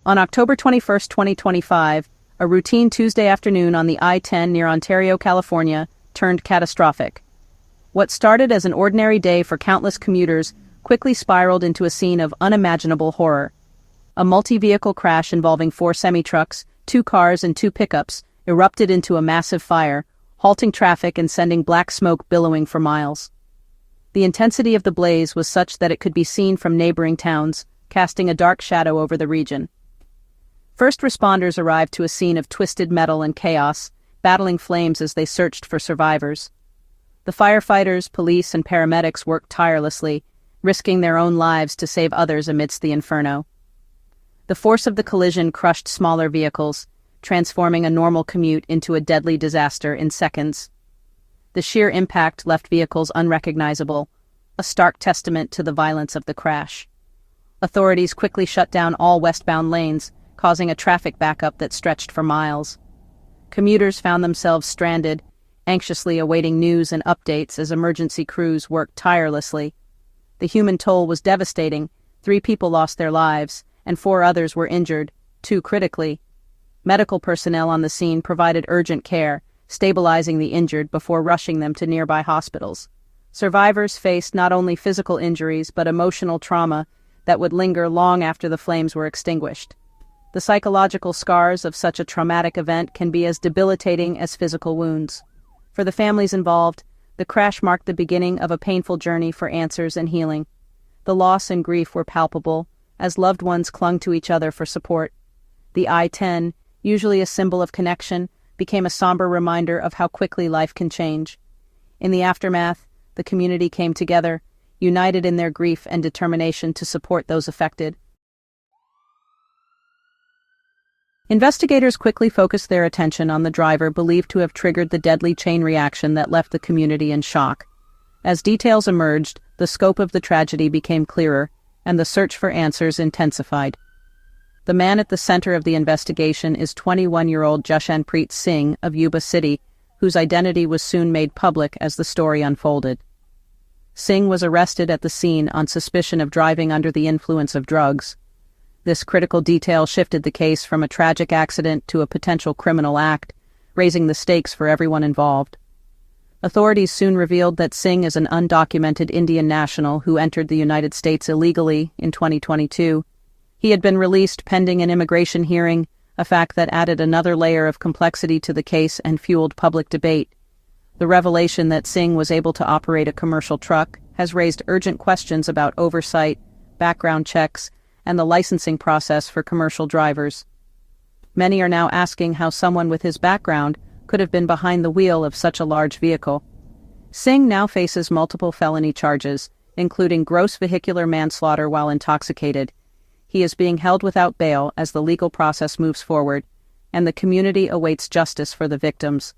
On October 21, 2025, a routine Tuesday afternoon on the I-10 near Ontario, California, turned catastrophic. What started as an ordinary day for countless commuters quickly spiraled into a scene of unimaginable horror. A multi-vehicle crash involving 4 semi-trucks, 2 cars, and 2 pickups erupted into a massive fire, halting traffic and sending black smoke billowing for miles. The intensity of the blaze was such that it could be seen from neighboring towns, casting a dark shadow over the region. First responders arrived to a scene of twisted metal and chaos, battling flames as they searched for survivors. The firefighters, police, and paramedics worked tirelessly, risking their own lives to save others amidst the inferno. The force of the collision crushed smaller vehicles, transforming a normal commute into a deadly disaster in seconds. The sheer impact left vehicles unrecognizable, a stark testament to the violence of the crash. Authorities quickly shut down all westbound lanes, causing a traffic backup that stretched for miles. Commuters found themselves stranded, anxiously awaiting news and updates as emergency crews worked tirelessly. The human toll was devastating. 3 people lost their lives, and 4 others were injured, 2 critically. Medical personnel on the scene provided urgent care, stabilizing the injured before rushing them to nearby hospitals. Survivors faced not only physical injuries but emotional trauma that would linger long after the flames were extinguished. The psychological scars of such a traumatic event can be as debilitating as physical wounds. For the families involved, the crash marked the beginning of a painful journey for answers and healing. The loss and grief were palpable, as loved ones clung to each other for support. The I-10, usually a symbol of connection, became a somber reminder of how quickly life can change. In the aftermath, the community came together, united in their grief and determination to support those affected. Investigators quickly focused their attention on the driver believed to have triggered the deadly chain reaction that left the community in shock. As details emerged, the scope of the tragedy became clearer, and the search for answers intensified. The man at the center of the investigation is 21-year-old Jashanpreet Singh of Yuba City, whose identity was soon made public as the story unfolded. Singh was arrested at the scene on suspicion of driving under the influence of drugs. This critical detail shifted the case from a tragic accident to a potential criminal act, raising the stakes for everyone involved. Authorities soon revealed that Singh is an undocumented Indian national who entered the United States illegally in 2022. He had been released pending an immigration hearing, a fact that added another layer of complexity to the case and fueled public debate. The revelation that Singh was able to operate a commercial truck has raised urgent questions about oversight, background checks, and the licensing process for commercial drivers. Many are now asking how someone with his background could have been behind the wheel of such a large vehicle. Singh now faces multiple felony charges, including gross vehicular manslaughter while intoxicated. He is being held without bail as the legal process moves forward, and the community awaits justice for the victims.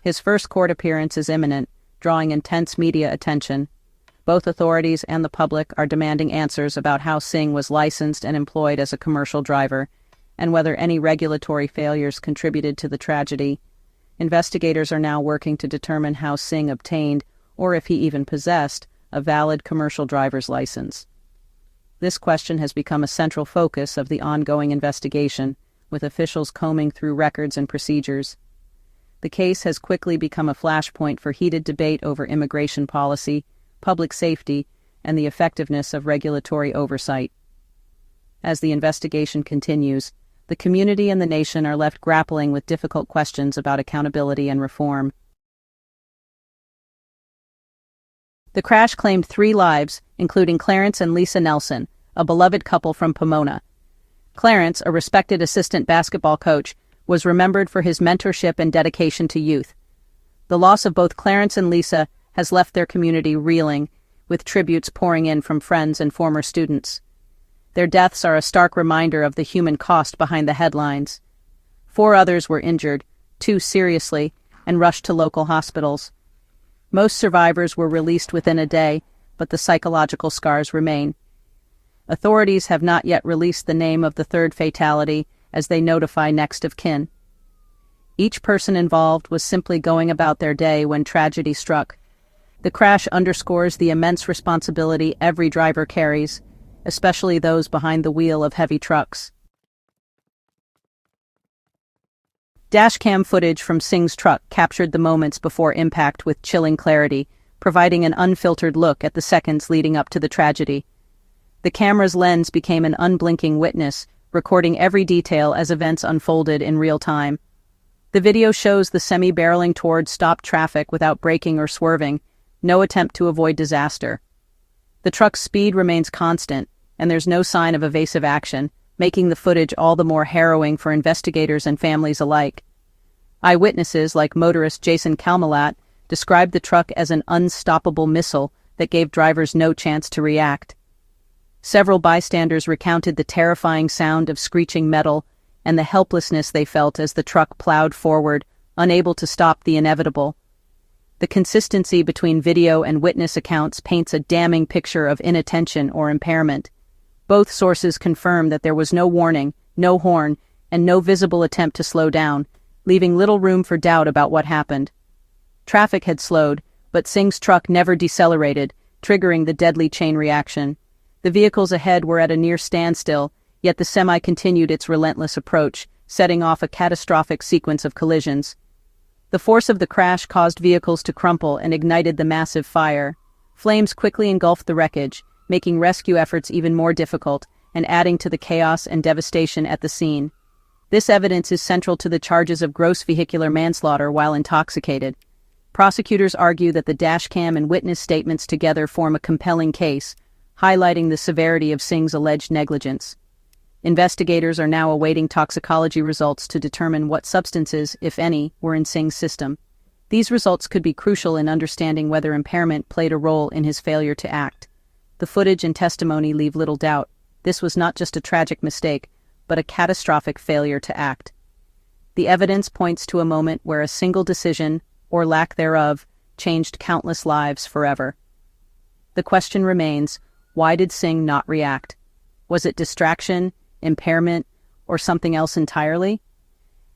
His first court appearance is imminent, drawing intense media attention. Both authorities and the public are demanding answers about how Singh was licensed and employed as a commercial driver, and whether any regulatory failures contributed to the tragedy. Investigators are now working to determine how Singh obtained, or if he even possessed, a valid commercial driver's license. This question has become a central focus of the ongoing investigation, with officials combing through records and procedures. The case has quickly become a flashpoint for heated debate over immigration policy, public safety, and the effectiveness of regulatory oversight. As the investigation continues, the community and the nation are left grappling with difficult questions about accountability and reform. The crash claimed 3 lives, including Clarence and Lisa Nelson, a beloved couple from Pomona. Clarence, a respected assistant basketball coach, was remembered for his mentorship and dedication to youth. The loss of both Clarence and Lisa has left their community reeling, with tributes pouring in from friends and former students. Their deaths are a stark reminder of the human cost behind the headlines. 4 others were injured, 2 seriously, and rushed to local hospitals. Most survivors were released within a day, but the psychological scars remain. Authorities have not yet released the name of the 3rd fatality as they notify next of kin. Each person involved was simply going about their day when tragedy struck. The crash underscores the immense responsibility every driver carries, especially those behind the wheel of heavy trucks. Dashcam footage from Singh's truck captured the moments before impact with chilling clarity, providing an unfiltered look at the seconds leading up to the tragedy. The camera's lens became an unblinking witness, recording every detail as events unfolded in real time. The video shows the semi-barreling toward stopped traffic without braking or swerving, no attempt to avoid disaster. The truck's speed remains constant, and there's no sign of evasive action, making the footage all the more harrowing for investigators and families alike. Eyewitnesses, like motorist Jason Kalmalat, described the truck as an unstoppable missile that gave drivers no chance to react. Several bystanders recounted the terrifying sound of screeching metal and the helplessness they felt as the truck plowed forward, unable to stop the inevitable. The consistency between video and witness accounts paints a damning picture of inattention or impairment. Both sources confirm that there was no warning, no horn, and no visible attempt to slow down, leaving little room for doubt about what happened. Traffic had slowed, but Singh's truck never decelerated, triggering the deadly chain reaction. The vehicles ahead were at a near standstill, yet the semi continued its relentless approach, setting off a catastrophic sequence of collisions. The force of the crash caused vehicles to crumple and ignited the massive fire. Flames quickly engulfed the wreckage, making rescue efforts even more difficult and adding to the chaos and devastation at the scene. This evidence is central to the charges of gross vehicular manslaughter while intoxicated. Prosecutors argue that the dashcam and witness statements together form a compelling case, highlighting the severity of Singh's alleged negligence. Investigators are now awaiting toxicology results to determine what substances, if any, were in Singh's system. These results could be crucial in understanding whether impairment played a role in his failure to act. The footage and testimony leave little doubt. This was not just a tragic mistake, but a catastrophic failure to act. The evidence points to a moment where a single decision, or lack thereof, changed countless lives forever. The question remains, why did Singh not react? Was it distraction, impairment, or something else entirely?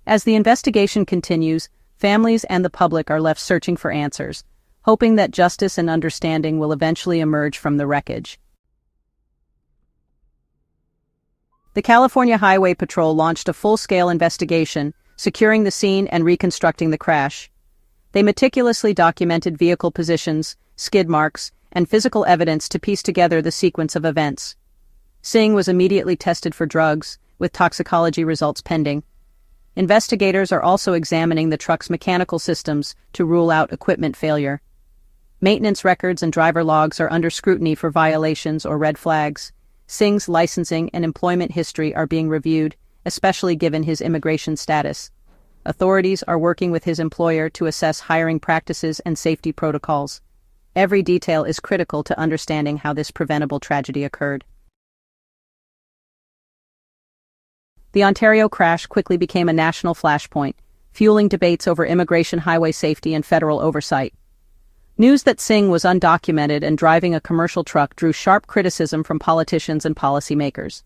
As the investigation continues, families and the public are left searching for answers, hoping that justice and understanding will eventually emerge from the wreckage. The California Highway Patrol launched a full-scale investigation, securing the scene and reconstructing the crash. They meticulously documented vehicle positions, skid marks, and physical evidence to piece together the sequence of events. Singh was immediately tested for drugs, with toxicology results pending. Investigators are also examining the truck's mechanical systems to rule out equipment failure. Maintenance records and driver logs are under scrutiny for violations or red flags. Singh's licensing and employment history are being reviewed, especially given his immigration status. Authorities are working with his employer to assess hiring practices and safety protocols. Every detail is critical to understanding how this preventable tragedy occurred. The Ontario crash quickly became a national flashpoint, fueling debates over immigration, highway safety, and federal oversight. News that Singh was undocumented and driving a commercial truck drew sharp criticism from politicians and policymakers.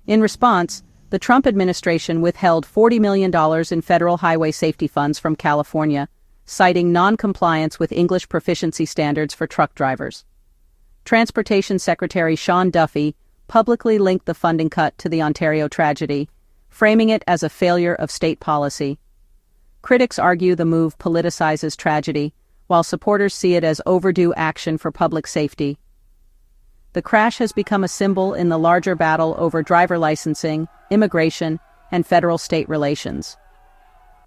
In response, the Trump administration withheld $40 million in federal highway safety funds from California, citing non-compliance with English proficiency standards for truck drivers. Transportation Secretary Sean Duffy publicly linked the funding cut to the Ontario tragedy, framing it as a failure of state policy. Critics argue the move politicizes tragedy, while supporters see it as overdue action for public safety. The crash has become a symbol in the larger battle over driver licensing, immigration, and federal-state relations.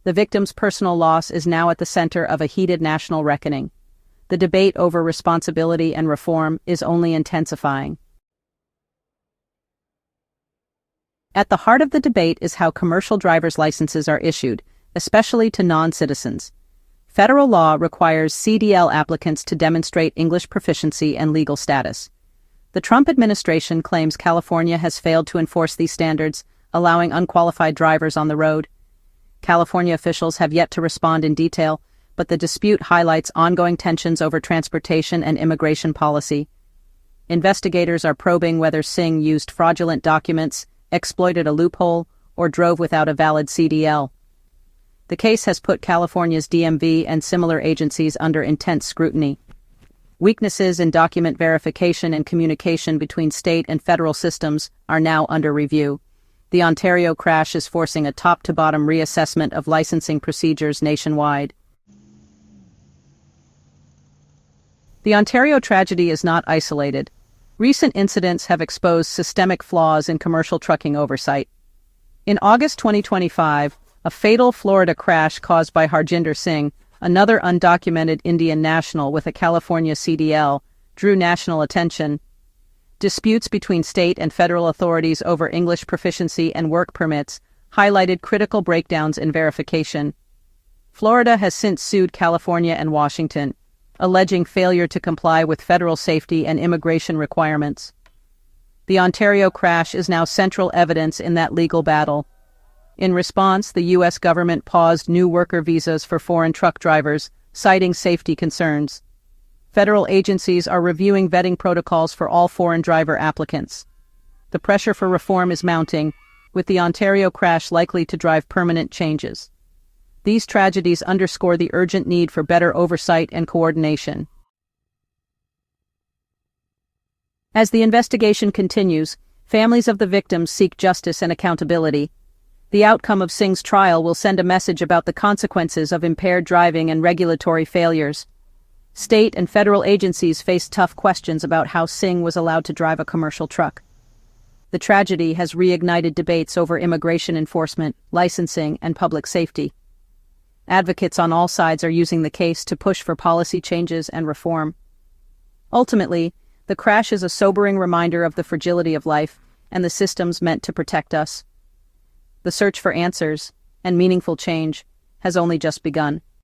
The victim's personal loss is now at the center of a heated national reckoning. The debate over responsibility and reform is only intensifying. At the heart of the debate is how commercial driver's licenses are issued, especially to non-citizens. Federal law requires CDL applicants to demonstrate English proficiency and legal status. The Trump administration claims California has failed to enforce these standards, allowing unqualified drivers on the road. California officials have yet to respond in detail, but the dispute highlights ongoing tensions over transportation and immigration policy. Investigators are probing whether Singh used fraudulent documents, exploited a loophole, or drove without a valid CDL. The case has put California's DMV and similar agencies under intense scrutiny. Weaknesses in document verification and communication between state and federal systems are now under review. The Ontario crash is forcing a top-to-bottom reassessment of licensing procedures nationwide. The Ontario tragedy is not isolated. Recent incidents have exposed systemic flaws in commercial trucking oversight. In August 2025, a fatal Florida crash caused by Jashanpreet Singh, another undocumented Indian national with a California CDL, drew national attention. Disputes between state and federal authorities over English proficiency and work permits highlighted critical breakdowns in verification. Florida has since sued California and Washington, alleging failure to comply with federal safety and immigration requirements. The Ontario crash is now central evidence in that legal battle. In response, the U.S. government paused new worker visas for foreign truck drivers, citing safety concerns. Federal agencies are reviewing vetting protocols for all foreign driver applicants. The pressure for reform is mounting, with the Ontario crash likely to drive permanent changes. These tragedies underscore the urgent need for better oversight and coordination. As the investigation continues, families of the victims seek justice and accountability. The outcome of Singh's trial will send a message about the consequences of impaired driving and regulatory failures. State and federal agencies face tough questions about how Singh was allowed to drive a commercial truck. The tragedy has reignited debates over immigration enforcement, licensing, and public safety. Advocates on all sides are using the case to push for policy changes and reform. Ultimately, the crash is a sobering reminder of the fragility of life and the systems meant to protect us. The search for answers and meaningful change has only just begun.